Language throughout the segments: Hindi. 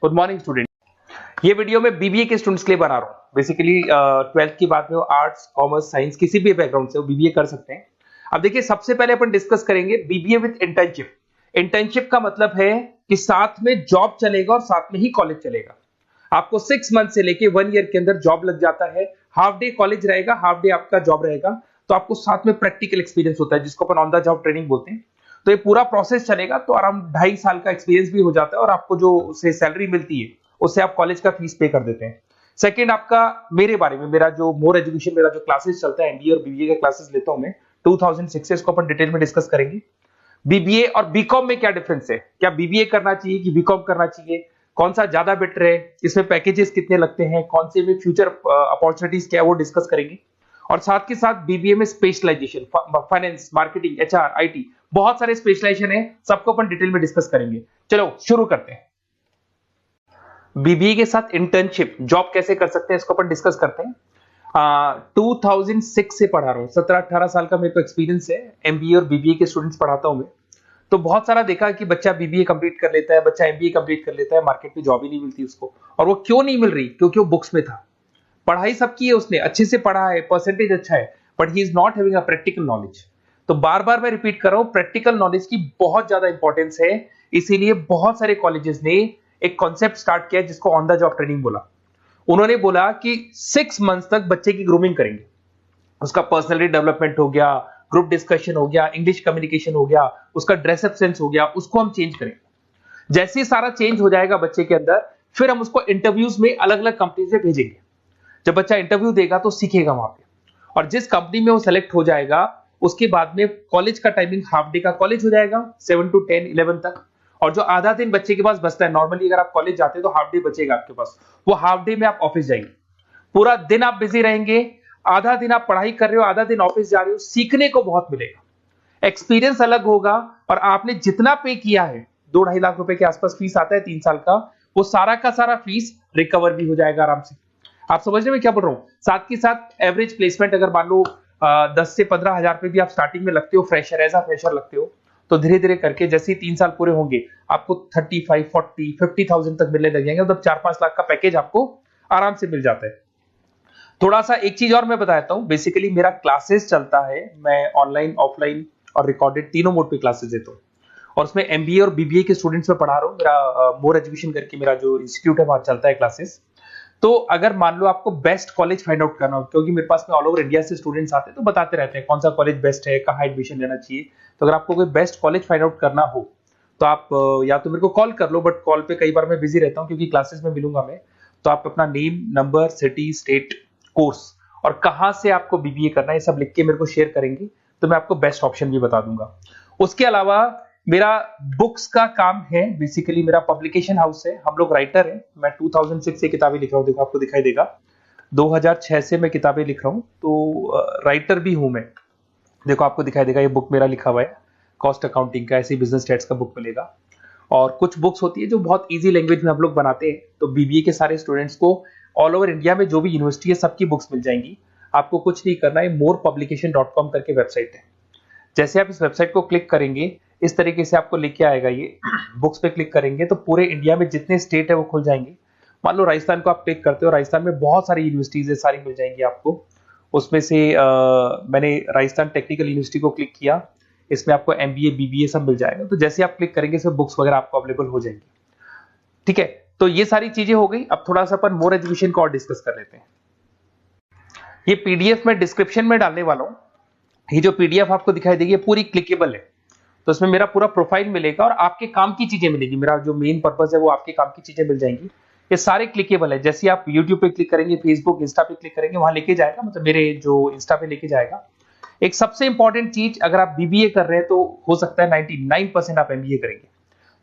Good morning student. ये वीडियो मैं बीबीए के स्टूडेंट्स के लिए बना रहा हूँ। बेसिकली 12th की बात में वो आर्ट्स, कॉमर्स, साइंस किसी भी बैकग्राउंड से वो बीबीए कर सकते हैं। अब देखिए, सबसे पहले अपन डिस्कस करेंगे बीबीए विद इंटर्नशिप। इंटर्नशिप का मतलब है कि साथ में जॉब चलेगा और साथ में ही कॉलेज चलेगा। आपको 6 मंथ से लेके 1 ईयर के अंदर जॉब लग जाता है। हाफ डे कॉलेज रहेगा, हाफ डे आपका जॉब रहेगा, तो आपको साथ में प्रैक्टिकल एक्सपीरियंस होता है जिसको अपन ऑन द जॉब ट्रेनिंग बोलते हैं। तो ये पूरा प्रोसेस चलेगा तो अराउंड 2.5 साल का एक्सपीरियंस भी हो जाता है और आपको जो से सैलरी मिलती है उससे आप कॉलेज का फीस पे कर देते हैं। सेकंड, आपका मेरे बारे में, मेरा जो मोर एजुकेशन, मेरा जो क्लासेस चलता है एमबीए और बीबीए के क्लासेस लेता हूं मैं 2006 से, इसको अपन डिटेल में डिस्कस करेंगे। बीबीए और बीकॉम में क्या डिफरेंस है, क्या बीबीए करना चाहिए कि बीकॉम करना चाहिए, कौन सा ज्यादा बेटर है, इसमें पैकेजेस कितने लगते हैं, कौन से में फ्यूचर अपॉर्चुनिटीज क्या है वो डिस्कस करेंगे। और साथ के साथ बीबीए में specialisation, finance, marketing, HR, IT, बहुत सारे स्पेशलाइजेशन है, सबको अपन डिटेल में डिस्कस करेंगे। चलो शुरू करते हैं। बीबीए के साथ इंटर्नशिप, जॉब कैसे कर सकते हैं इसको अपन डिस्कस करते हैं। 2006 से पढ़ा रहा हूँ, 17-18 साल का मेरे को एक्सपीरियंस है। एमबीए और बीबीए के स्टूडेंट्स पढ़ाता हूँ मैं। तो बहुत सारा देखा कि बच्चा बीबीए कंप्लीट कर लेता है, बच्चा एमबीए कंप्लीट कर लेता है, मार्केट में जॉब ही नहीं मिलती उसको। और वो क्यों नहीं मिल रही? क्योंकि वो बुक्स में था। पढ़ाई सबकी है, उसने अच्छे से पढ़ा है, परसेंटेज अच्छा है, but he is not having a practical knowledge. तो बार बार मैं रिपीट कर रहा हूं, प्रैक्टिकल नॉलेज की बहुत ज्यादा इंपॉर्टेंस है। इसीलिए बहुत सारे कॉलेजेस ने एक कॉन्सेप्ट स्टार्ट किया जिसको ऑन द जॉब ट्रेनिंग बोला। उन्होंने बोला कि 6 मंथ्स तक बच्चे की ग्रूमिंग करेंगे। उसका पर्सनैलिटी डेवलपमेंट हो गया, ग्रुप डिस्कशन हो गया, इंग्लिश कम्युनिकेशन हो गया, उसका ड्रेसअप सेंस हो गया, उसको हम चेंज करेंगे। जैसे ही सारा चेंज हो जाएगा बच्चे के अंदर, फिर हम उसको इंटरव्यूज में अलग अलग कंपनी से भेजेंगे। जब बच्चा इंटरव्यू देगा तो सीखेगा वहां पे, और जिस कंपनी में वो सेलेक्ट हो जाएगा उसके बाद में कॉलेज का टाइमिंग हाफ डे का कॉलेज हो जाएगा, 7 to 10, 11 तक। और जो आधा दिन बच्चे के पास बचता है, नॉर्मली अगर आप कॉलेज जाते हैं तो हाफ डे बचेगा आपके पास, वो हाफ डे में आप ऑफिस जाएंगे। पूरा दिन आप बिजी रहेंगे, आधा दिन आप पढ़ाई कर रहे हो, आधा दिन ऑफिस जा रहे हो। सीखने को बहुत मिलेगा, एक्सपीरियंस अलग होगा, और आपने जितना पे किया है, 2-2.5 लाख रुपए के आसपास फीस आता है 3 साल का, वो सारा का सारा फीस रिकवर भी हो जाएगा आराम से। आप समझ रहे हैं क्या बोल रहा हूं? साथ के साथ एवरेज प्लेसमेंट अगर मान लो 10 से 15 हजार पे भी आप स्टार्टिंग में लगते हो, फ्रेशर, एज अ फ्रेशर लगते हो, तो धीरे धीरे करके जैसे ही 3 साल पूरे होंगे आपको 35, 40, 50,000 तक मिलने लग जाएंगे। मतलब 4-5 लाख का पैकेज आपको आराम से मिल जाता है। थोड़ा सा एक चीज और मैं बता देता हूँ। बेसिकली मेरा क्लासेस चलता है, मैं ऑनलाइन, ऑफलाइन और रिकॉर्डेड तीनों मोड पे क्लासेस देता हूँ, और उसमें एमबीए और बीबीए के स्टूडेंट्स में पढ़ा रहा हूँ। मेरा मोर एजुकेशन करके मेरा जो इंस्टीट्यूट है वहां चलता है क्लासेस। तो अगर मान लो आपको बेस्ट कॉलेज फाइंड आउट करना हो, क्योंकि मेरे पास में ऑल ओवर इंडिया से स्टूडेंट्स आते हैं तो बताते रहते हैं कौन सा कॉलेज बेस्ट है, कहाँ एडमिशन लेना चाहिए। तो अगर आपको कोई बेस्ट कॉलेज फाइंड आउट करना हो तो आप या तो मेरे को कॉल कर लो, बट कॉल पे कई बार मैं बिजी रहता हूँ क्योंकि क्लासेस में मिलूंगा मैं। तो आप अपना name, number, city, state, course और कहाँ से आपको बीबीए करना है, सब लिख के मेरे को शेयर करेंगे तो मैं आपको बेस्ट ऑप्शन भी बता दूंगा। उसके अलावा मेरा बुक्स का काम है। बेसिकली मेरा पब्लिकेशन हाउस है, हम लोग राइटर हैं। मैं 2006 से किताबें लिख रहा हूँ, देखो आपको दिखाई देगा। 2006 से मैं किताबें लिख रहा हूँ, तो राइटर भी हूं मैं। देखो आपको दिखाई देगा, ये बुक मेरा लिखा हुआ है, कॉस्ट अकाउंटिंग का, ऐसे बिजनेस स्टैट्स का बुक मिलेगा। और कुछ बुक्स होती है जो बहुत ईजी लैंग्वेज में हम लोग बनाते हैं, तो बीबीए के सारे स्टूडेंट्स को ऑल ओवर इंडिया में जो भी यूनिवर्सिटी है सबकी बुक्स मिल जाएंगी। आपको कुछ नहीं करना है, morepublication.com करके वेबसाइट है। जैसे आप इस वेबसाइट को क्लिक करेंगे, इस तरीके से आपको लेके आएगा। ये बुक्स पे क्लिक करेंगे तो पूरे इंडिया में जितने स्टेट है वो खुल जाएंगे। मान लो राजस्थान को आप क्लिक करते हो, राजस्थान में बहुत सारी यूनिवर्सिटीज है, सारी मिल जाएंगी आपको। उसमें से मैंने राजस्थान टेक्निकल यूनिवर्सिटी को क्लिक किया, इसमें आपको एमबीए, बीबीए सब मिल जाएगा। तो जैसे आप क्लिक करेंगे इसमें बुक्स वगैरह आपको अवेलेबल हो जाएंगी। ठीक है, तो ये सारी चीजें हो गई। अब थोड़ा सा अपन मोर एजुकेशन को और डिस्कस कर लेते हैं। ये पीडीएफ में डिस्क्रिप्शन में डालने वाला हूँ। ये जो पीडीएफ आपको दिखाई देगी पूरी क्लिकेबल है, तो इसमें मेरा पूरा प्रोफाइल मिलेगा और आपके काम की चीजें मिलेगी। मेरा जो मेन पर्पस है वो आपके काम की चीजें मिल जाएंगी। ये सारे क्लिकेबल है। जैसे आप YouTube पे क्लिक करेंगे, फेसबुक, इंस्टा पे क्लिक करेंगे, वहां लेके जाएगा, मतलब मेरे जो इंस्टा पे लेके जाएगा। एक सबसे इंपॉर्टेंट चीज, अगर आप बीबीए कर रहे हैं तो हो सकता है 99% आप एमबीए करेंगे।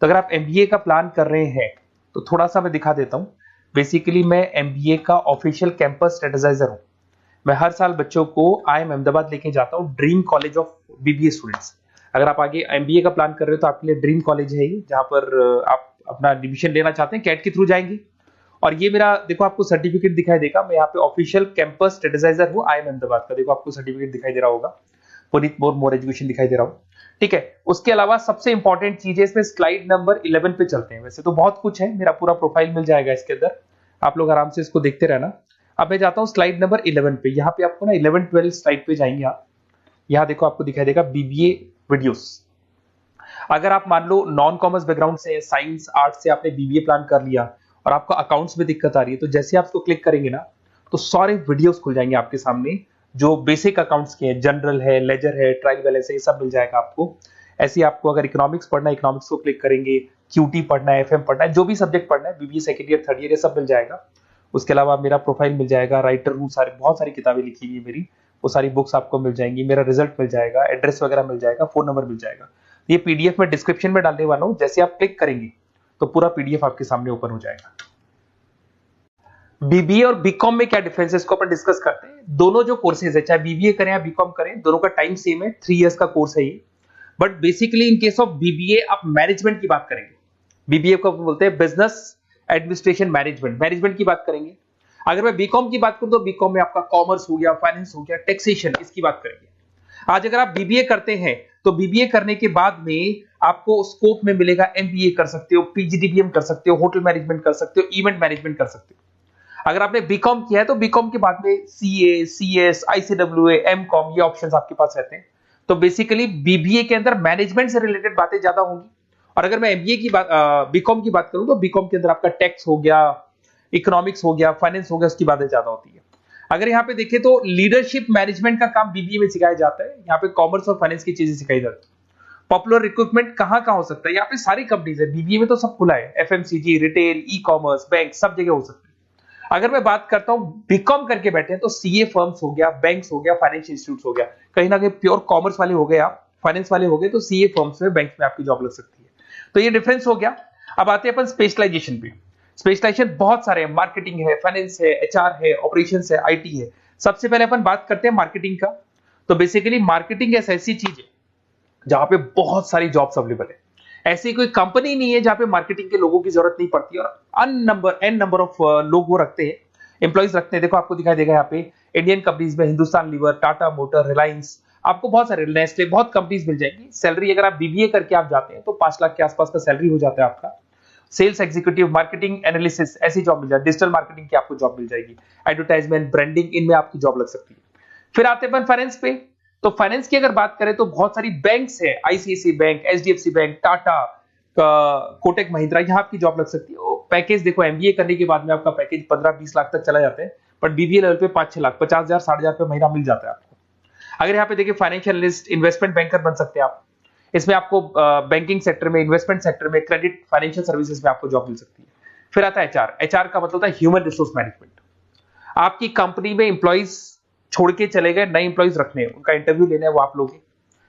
तो अगर आप एमबीए का प्लान कर रहे हैं तो थोड़ा सा मैं दिखा देता हूँ। बेसिकली मैं एमबीए का ऑफिशियल कैंपस स्ट्रेटेजाइजर हूँ। मैं हर साल बच्चों को IIM अहमदाबाद लेके जाता हूँ, dream college of BBA students. अगर आप आगे एमबीए का प्लान कर रहे हो तो आपके लिए ड्रीम कॉलेज है ये, जहां पर आप अपना एडमिशन लेना चाहते हैं, कैट के थ्रू जाएंगे। और ये मेरा, देखो आपको सर्टिफिकेट दिखाई देगा, मैं यहाँ पे ऑफिशियल कैंपस स्ट्रेटेजाइजर हूँ IIM अहमदाबाद का। देखो आपको सर्टिफिकेट दिखाई दे रहा होगा। पुनीत मोर एजुकेशन दिखाई दे रहा हूँ, ठीक है। उसके अलावा सबसे इंपॉर्टेंट चीज है इसमें, स्लाइड नंबर 11 पे चलते हैं। वैसे तो बहुत कुछ है, मेरा पूरा प्रोफाइल मिल जाएगा इसके अंदर, आप लोग आराम से इसको देखते रहना। अब मैं जाता हूँ स्लाइड नंबर 11 पे। यहाँ पे आपको ना 11 12 स्लाइड पे जाएंगे आप। यहाँ देखो आपको दिखाई देगा बीबीए वीडियोस। अगर आप मान लो नॉन कॉमर्स बैकग्राउंड से, साइंस आर्ट से आपने बीबीए प्लान कर लिया और आपको अकाउंट्स में दिक्कत आ रही है, तो जैसे आप इसको क्लिक करेंगे ना तो सारे वीडियोस खुल जाएंगे आपके सामने, जो बेसिक अकाउंट्स के हैं, जनरल है, लेजर है, ट्रायल बैलेंस है, ये सब मिल जाएगा आपको। ऐसे ही आपको अगर इकोनॉमिक्स पढ़ना है, इकोनॉमिक्स को क्लिक करेंगे, क्यूटी पढ़ना है, एफएम पढ़ना है, जो भी सब्जेक्ट पढ़ना है, BBA second year, third year, ये सब मिल जाएगा। उसके अलावा मेरा प्रोफाइल मिल जाएगा, राइटर हूँ, सारी बहुत सारी किताबें लिखी हुई है मेरी, वो सारी बुक्स आपको मिल जाएंगी, मेरा रिजल्ट मिल जाएगा, एड्रेस वगैरह मिल जाएगा, फोन नंबर मिल जाएगा। ये पीडीएफ में डिस्क्रिप्शन में डालने वाला हूँ, जैसे आप क्लिक करेंगे तो पूरा पीडीएफ आपके सामने ओपन हो जाएगा। बीबीए और बीकॉम में क्या डिफरेंस है इसको अपन डिस्कस करते हैं। दोनों जो कोर्सेज है, चाहे बीबीए करें या बीकॉम करें, दोनों का टाइम सेम है, 3 इयर्स का कोर्स है ये। But basically in case of BBA आप मैनेजमेंट की बात करेंगे। बीबीए को बोलते हैं बिजनेस एडमिनिस्ट्रेशन मैनेजमेंट, मैनेजमेंट की बात करेंगे। अगर मैं बीकॉम की बात करूं तो बीकॉम में आपका कॉमर्स हो गया, फाइनेंस हो गया, टैक्सेशन, इसकी बात करेंगे। आज अगर आप बीबीए करते हैं तो बीबीए करने के बाद में आपको स्कोप में मिलेगा, एमबीए कर सकते हो, पीजीडीबीएम कर सकते हो, होटल मैनेजमेंट कर सकते हो, इवेंट मैनेजमेंट कर सकते हो। अगर आपने बीकॉम किया है तो बीकॉम के बाद में सीए, सीएस, आईसीडब्ल्यूए, एमकॉम, ये ऑप्शंस आपके पास रहते हैं। तो बेसिकली बीबीए के अंदर मैनेजमेंट से रिलेटेड बातें ज्यादा होंगी। और अगर मैं एमबीए की बात, बीकॉम की बात करूं तो बीकॉम के अंदर आपका टैक्स हो गया, इकोनॉमिक्स हो गया, फाइनेंस हो गया, उसकी बातें ज्यादा होती है। अगर यहाँ पे देखें तो लीडरशिप मैनेजमेंट का काम बीबीए में सिखाया जाता है। यहाँ पे कॉमर्स और फाइनेंस की चीजें सिखाई जाती है। पॉपुलर रिक्रूटमेंट कहाँ कहाँ हो सकता है, यहाँ पे सारी कंपनीज है, बीबीए में तो सब खुला है, FMCG, retail, e commerce, bank, सब जगह हो सकती है। अगर मैं बात करता हूं बीकॉम करके बैठे हैं तो सीए फर्म्स हो गया, बैंक्स हो गया, फाइनेंशियल इंस्टीट्यूट हो गया, कहीं ना कहीं प्योर कॉमर्स वाले हो गए आप, फाइनेंस वाले हो गए तो सीए फर्म्स में, बैंक्स में आपकी जॉब लग सकती है। तो ये डिफरेंस हो गया। अब आते हैं अपन स्पेशलाइजेशन पे। स्पेशलाइजेशन बहुत सारे हैं, मार्केटिंग है, फाइनेंस है, एचआर है, ऑपरेशंस है, आईटी है। सबसे पहले अपन बात करते हैं मार्केटिंग का। तो बेसिकली मार्केटिंग ऐसी चीज है जहां पे बहुत सारी जॉब्स अवेलेबल है। ऐसी कोई कंपनी नहीं है जहां पे मार्केटिंग के लोगों की जरूरत नहीं पड़ती, और एन नंबर ऑफ लोग वो रखते हैं, एम्प्लॉइज रखते हैं। देखो आपको दिखाई देगा यहाँ पे इंडियन कंपनीज में हिंदुस्तान लीवर, टाटा मोटर, रिलायंस, आपको बहुत सारे, नेस्ले, बहुत कंपनीज मिल जाएंगी। सैलरी अगर आप बीबीए करके आप जाते हैं तो 5 लाख के आसपास का सैलरी हो जाता है आपका। सेल्स एग्जीक्यूटिव, मार्केटिंग एनालिसिस, ऐसी जॉब मिल जाए, डिजिटल मार्केटिंग की आपको जॉब मिल जाएगी, एडवर्टाइजमेंट, ब्रांडिंग, इनमें आपकी जॉब लग सकती है। फिर आते हैं फाइनेंस पे। तो फाइनेंस की अगर बात करें तो बहुत सारी बैंक्स है, ICICI bank, HDFC bank, Tata, Kotak Mahindra, यहाँ आपकी जॉब लग सकती है। पैकेज देखो, एमबीए करने के बाद में आपका पैकेज 15-20 लाख तक चला जाता है, बट बीबीए लेवल पे 5-6 लाख, 50,000, 60,000 रुपए महीना मिल जाता है आपको। अगर यहाँ पे देखिए फाइनेंशियल एनालिस्ट, इन्वेस्टमेंट बैंकर बन सकते हैं आप। इसमें आपको बैंकिंग सेक्टर में, इन्वेस्टमेंट सेक्टर में, क्रेडिट, फाइनेंशियल सर्विसेज में आपको जॉब मिल सकती है। फिर आता है एचआर। एचआर का मतलब होता है ह्यूमन रिसोर्स मैनेजमेंट। आपकी कंपनी में इंप्लॉइज छोड़ के चले गए, नए इंप्लॉइज रखने हैं, उनका इंटरव्यू लेना है, वो आप लोग,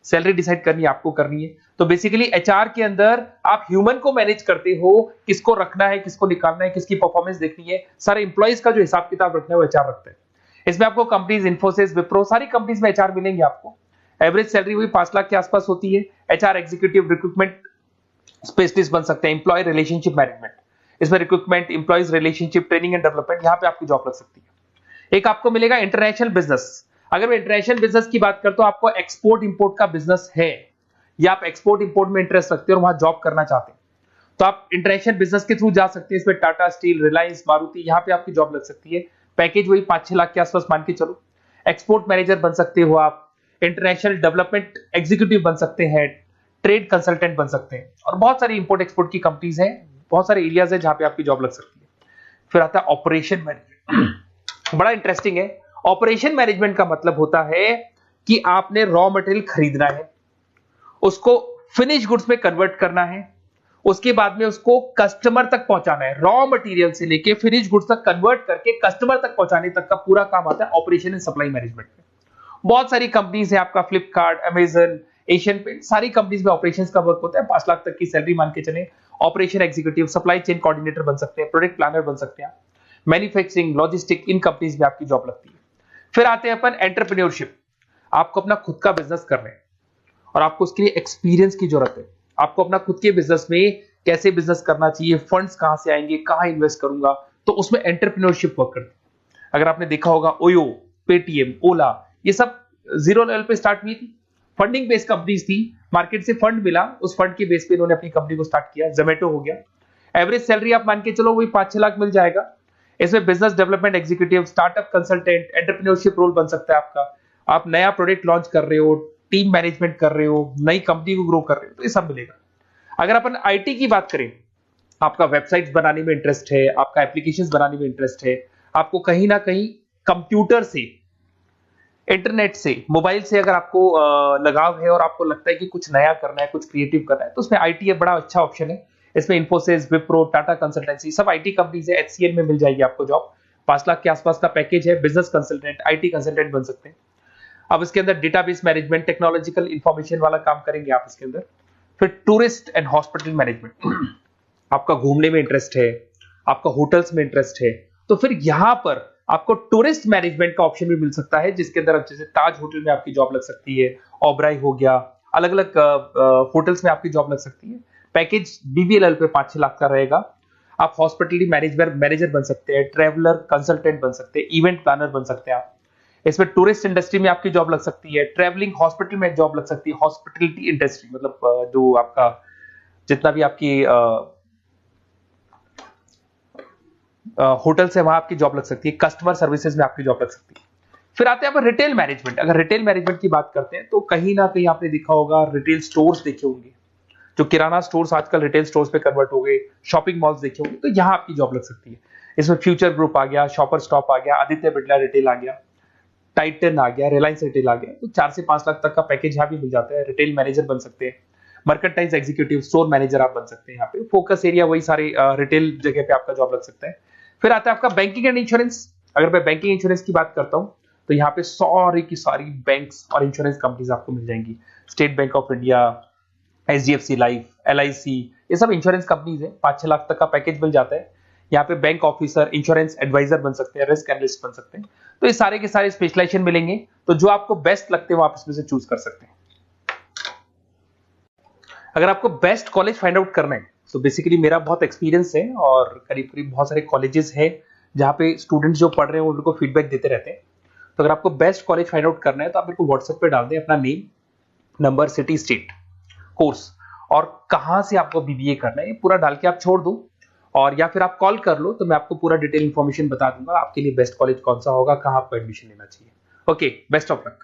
सैलरी डिसाइड करनी है, आपको करनी है। तो बेसिकली एचआर के अंदर आप ह्यूमन को मैनेज करते हो, किसको रखना है, किसको निकालना है, किसकी परफॉर्मेंस देखनी है, सारे इंप्लॉइज का जो हिसाब किताब रखना है वो एचआर रखते हैं। इसमें आपको कंपनीज, इन्फोसिस, विप्रो, सारी कंपनीज में एचआर मिलेंगे आपको। एवरेज सैलरी हुई 5 लाख के आसपास होती है। एचआर एग्जीक्यूटिव, रिक्रूटमेंट स्पेशलिस्ट बन सकते हैं, एम्प्लॉय रिलेशनशिप मैनेजमेंट, इसमें recruitment, employees relationship, training and development, यहाँ पे आपकी जॉब लग सकती है। एक आपको मिलेगा इंटरनेशनल बिजनेस। अगर मैं इंटरनेशनल बिजनेस की बात करता हूं, आपको एक्सपोर्ट इंपोर्ट का बिजनेस है या आप एक्सपोर्ट इंपोर्ट में इंटरेस्ट रखते हैं और वहां जॉब करना चाहते हैं, तो आप इंटरनेशनल बिजनेस के थ्रू जा सकते हैं। इसमें टाटा स्टील, रिलायंस, मारुति, यहाँ पे आपकी जॉब लग सकती है। पैकेज वही 5-6 लाख के आसपास मान के चलो। एक्सपोर्ट मैनेजर बन सकते हो आप, इंटरनेशनल डेवलपमेंट एग्जीक्यूटिव बन सकते हैं, ट्रेड कंसल्टेंट बन सकते हैं, और बहुत सारी इंपोर्ट एक्सपोर्ट की कंपनीज हैं, बहुत सारे एरियाज है जहां पे आपकी जॉब लग सकती है। फिर आता है ऑपरेशन मैनेजमेंट। बड़ा इंटरेस्टिंग है। ऑपरेशन मैनेजमेंट का मतलब होता है कि आपने रॉ मटेरियल खरीदना है, उसको फिनिश गुड्स में कन्वर्ट करना है, उसके बाद में उसको कस्टमर तक पहुंचाना है। रॉ मटेरियल से लेके फिनिश गुड्स तक कन्वर्ट करके कस्टमर तक पहुंचाने तक का पूरा काम आता है ऑपरेशन एंड सप्लाई मैनेजमेंट में। बहुत सारी कंपनीज है, आपका फ्लिपकार्ट, अमेजन, एशियन पेंट, सारी कंपनीज में ऑपरेशंस का वर्क होता है। 5 लाख तक की सैलरी मान के चले। Operation executive, supply chain coordinator बन सकते हैं, प्रोडक्ट प्लानर बन सकते हैं, मैन्युफैक्चरिंग, लॉजिस्टिक, इन कंपनीज में आपकी जॉब लगती है। फिर आते हैं अपन एंटरप्रेन्योरशिप। आपको अपना खुद का बिजनेस करना है और आपको उसके लिए एक्सपीरियंस की जरूरत है। आपको अपना खुद के बिजनेस में कैसे बिजनेस करना चाहिए, फंड्स कहां से आएंगे, कहां इन्वेस्ट करूंगा, तो उसमें एंटरप्रेन्योरशिप वर्क करती है। अगर आपने देखा होगा ओयो, पेटीएम, ओला, ये सब जीरो लेवल पे स्टार्ट हुई थी। फंडिंग बेस्ड कंपनीज थी, मार्केट से फंड मिला, उस फंड के बेस पे इन्होंने अपनी कंपनी को स्टार्ट किया। जोमेटो हो गया, एवरेज सैलरी आप मान के चलो वही 5-6 लाख मिल जाएगा। इसमें business development executive, startup consultant, entrepreneurship role बन सकता है आपका। आप नया प्रोडक्ट लॉन्च कर रहे हो, टीम मैनेजमेंट कर रहे हो, नई कंपनी को ग्रो कर रहे हो, तो ये सब मिलेगा। अगर अपन आईटी की बात करें, आपका वेबसाइट्स बनाने में इंटरेस्ट है, आपका एप्लीकेशंस बनाने में इंटरेस्ट है, आपको कहीं ना कहीं कंप्यूटर से, इंटरनेट से, मोबाइल से अगर आपको लगाव है और आपको लगता है कि कुछ नया करना है, कुछ क्रिएटिव करना है, तो उसमें आईटी एक बड़ा अच्छा ऑप्शन है। इसमें इन्फोसिस, विप्रो, टाटा कंसल्टेंसी, सब आईटी कंपनीज है। एचसीएल में मिल जाएगी आपको जॉब, 5 लाख के आसपास का पैकेज है। बिजनेस कंसल्टेंट, आईटी कंसल्टेंट बन सकते हैं। अब इसके अंदर डेटाबेस मैनेजमेंट, टेक्नोलॉजिकल इंफॉर्मेशन वाला काम करेंगे आप इसके अंदर। फिर टूरिस्ट एंड हॉस्पिटल मैनेजमेंट, आपका घूमने में इंटरेस्ट है, आपका होटल्स में इंटरेस्ट है, तो फिर यहां पर आपको टूरिस्ट मैनेजमेंट का ऑप्शन भी मिल सकता है, जिसके अंदर जैसे ताज होटल में आपकी जॉब लग सकती है, ओबराय हो गया, अलग अलग होटल्स में आपकी जॉब लग सकती है। पैकेज बीबीएलएल पे 5-6 लाख का रहेगा। आप हॉस्पिटलिटी मैनेजर बन सकते हैं, ट्रैवलर कंसल्टेंट बन सकते हैं, इवेंट प्लानर बन सकते हैं आप। इसमें टूरिस्ट इंडस्ट्री में आपकी जॉब लग सकती है, ट्रैवलिंग हॉस्पिटल में जॉब लग सकती है। हॉस्पिटलिटी इंडस्ट्री मतलब जो आपका जितना भी आपकी होटल से वहां आपकी जॉब लग सकती है। कस्टमर सर्विसेज में आपकी जॉब लग सकती है। फिर आते हैं आप रिटेल मैनेजमेंट। अगर रिटेल मैनेजमेंट की बात करते हैं तो कहीं ना कहीं आपने देखा होगा, रिटेल स्टोर्स देखे होंगे, जो किराना स्टोर्स आजकल रिटेल स्टोर्स पे कन्वर्ट हो गए, शॉपिंग मॉल्स देखे होंगे, तो यहां आपकी जॉब लग सकती है। इसमें फ्यूचर ग्रुप आ गया, शॉपर स्टॉप आ गया, आदित्य बिरला रिटेल आ गया, टाइटन आ गया, रिलायंस रिटेल आ गया, तो 4 से 5 लाख तक का पैकेज यहाँ भी मिल जाता है। रिटेल मैनेजर बन सकते हैं, मर्केंटाइज एग्जीक्यूटिव, स्टोर मैनेजर आप बन सकते हैं। यहाँ पे फोकस एरिया वही सारे रिटेल जगह पे आपका जॉब लग सकता है। फिर आता है आपका बैंकिंग एंड इंश्योरेंस। अगर मैं बैंकिंग इंश्योरेंस की बात करता हूं तो यहाँ पे सारी की सारी बैंक्स और इंश्योरेंस कंपनीज आपको मिल जाएंगी। State bank of India, HDFC life, LIC, ये सब इंश्योरेंस कंपनीज है। 5-6 लाख तक का पैकेज मिल जाता है। यहाँ पे बैंक ऑफिसर, इंश्योरेंस एडवाइजर बन सकते हैं, रिस्क एनालिस्ट बन सकते हैं। तो ये सारे के सारे स्पेशलाइजेशन मिलेंगे। तो जो आपको बेस्ट लगते हैं वो आप इसमें से चूज कर सकते हैं। अगर आपको बेस्ट कॉलेज फाइंड आउट करना है तो बेसिकली मेरा बहुत एक्सपीरियंस है और करीब करीब बहुत सारे कॉलेजेस हैं जहाँ पे स्टूडेंट्स जो पढ़ रहे हैं उनको फीडबैक देते रहते हैं। तो अगर आपको बेस्ट कॉलेज फाइंड आउट करना है तो आप मेरे को व्हाट्सएप पे डाल दें अपना name, number, city, state, course और कहाँ से आपको बीबीए करना है, ये पूरा डाल के आप छोड़ दो। और या फिर आप कॉल कर लो तो मैं आपको पूरा डिटेल इंफॉर्मेशन बता दूंगा आपके लिए बेस्ट कॉलेज कौन सा होगा, कहाँ आपको एडमिशन लेना चाहिए। Okay, best of luck.